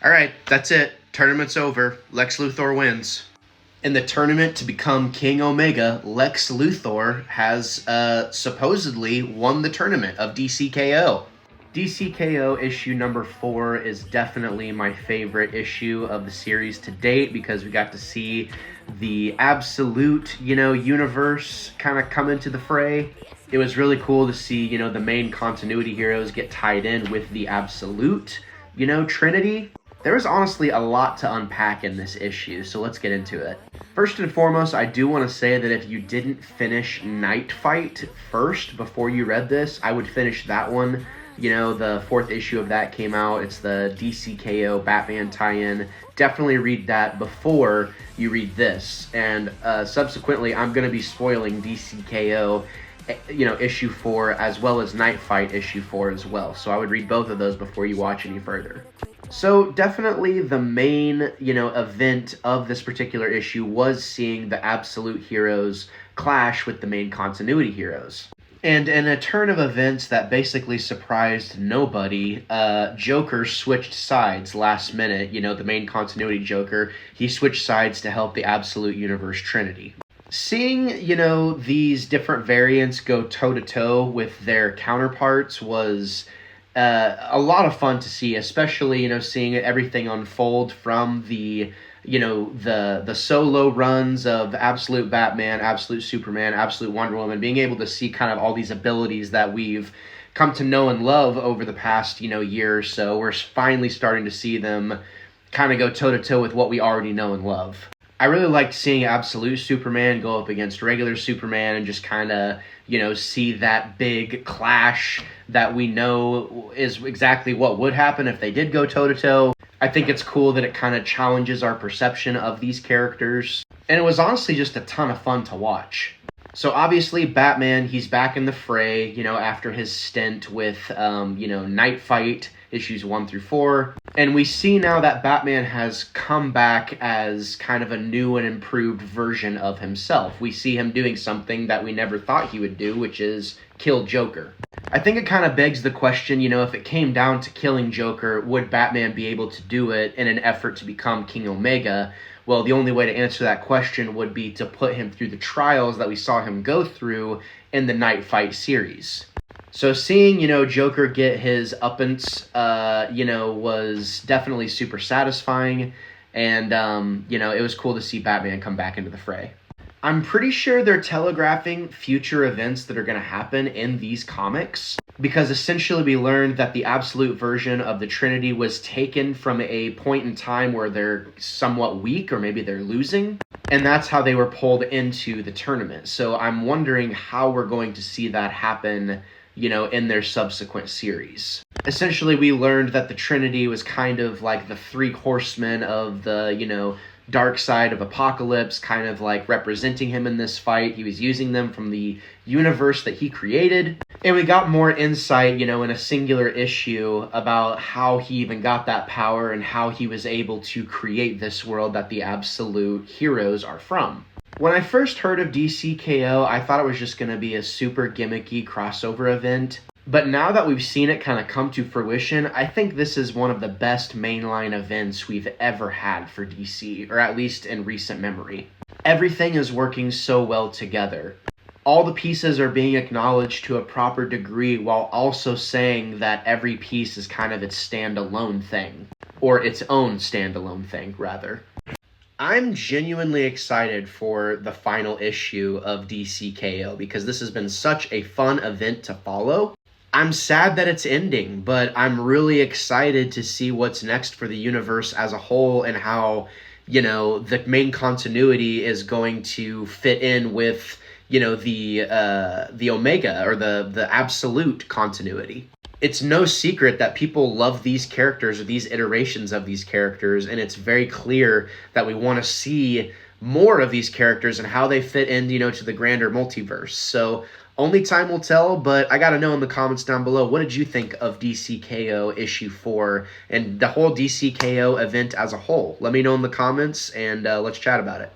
All right, that's it. Tournament's over. Lex Luthor wins. In the tournament to become King Omega, Lex Luthor has supposedly won the tournament of DCKO. DCKO issue number 4 is definitely my favorite issue of the series to date because we got to see the absolute, universe kind of come into the fray. It was really cool to see, the main continuity heroes get tied in with the absolute, trinity. There was honestly a lot to unpack in this issue, so let's get into it. First and foremost, I do want to say that if you didn't finish Night Fight first before you read this, I would finish that one. The 4th issue of that came out. It's the DC K.O. Batman tie-in. Definitely read that before you read this. And subsequently, I'm going to be spoiling DC K.O., issue 4, as well as Night Fight issue 4 as well. So I would read both of those before you watch any further. So definitely the main, event of this particular issue was seeing the absolute heroes clash with the main continuity heroes. And in a turn of events that basically surprised nobody, Joker switched sides last minute. The main continuity Joker, he switched sides to help the Absolute Universe Trinity. Seeing, these different variants go toe-to-toe with their counterparts was a lot of fun to see, especially, seeing everything unfold from the solo runs of Absolute Batman, Absolute Superman, Absolute Wonder Woman, being able to see kind of all these abilities that we've come to know and love over the past, year or so. We're finally starting to see them kind of go toe-to-toe with what we already know and love. I really liked seeing Absolute Superman go up against regular Superman and just kind of, see that big clash that we know is exactly what would happen if they did go toe-to-toe. I think it's cool that it kind of challenges our perception of these characters. And it was honestly just a ton of fun to watch. So obviously Batman, he's back in the fray, after his stint with, Night Fight, issues 1 through 4. And we see now that Batman has come back as kind of a new and improved version of himself. We see him doing something that we never thought he would do, which is kill Joker. I think it kind of begs the question, if it came down to killing Joker, would Batman be able to do it in an effort to become King Omega? Well, the only way to answer that question would be to put him through the trials that we saw him go through in the Night Fight series. So seeing, Joker get his uppance, was definitely super satisfying. And, it was cool to see Batman come back into the fray. I'm pretty sure they're telegraphing future events that are going to happen in these comics, because essentially we learned that the absolute version of the Trinity was taken from a point in time where they're somewhat weak, or maybe they're losing, and that's how they were pulled into the tournament. So I'm wondering how we're going to see that happen, in their subsequent series. Essentially, we learned that the Trinity was kind of like the 3 horsemen of the, dark side of Apocalypse, kind of like representing him in this fight. He was using them from the universe that he created. And we got more insight, in a singular issue about how he even got that power and how he was able to create this world that the absolute heroes are from. When I first heard of DC K.O., I thought it was just going to be a super gimmicky crossover event. But now that we've seen it kind of come to fruition, I think this is one of the best mainline events we've ever had for DC, or at least in recent memory. Everything is working so well together. All the pieces are being acknowledged to a proper degree while also saying that every piece is kind of its standalone thing. Or its own standalone thing, rather. I'm genuinely excited for the final issue of DC K.O. because this has been such a fun event to follow. I'm sad that it's ending, but I'm really excited to see what's next for the universe as a whole and how, the main continuity is going to fit in with, the Omega or the absolute continuity. It's no secret that people love these characters or these iterations of these characters, and it's very clear that we want to see more of these characters and how they fit in, to the grander multiverse. So only time will tell, but I got to know in the comments down below, what did you think of DC K.O. issue 4 and the whole DC K.O. event as a whole? Let me know in the comments, and let's chat about it.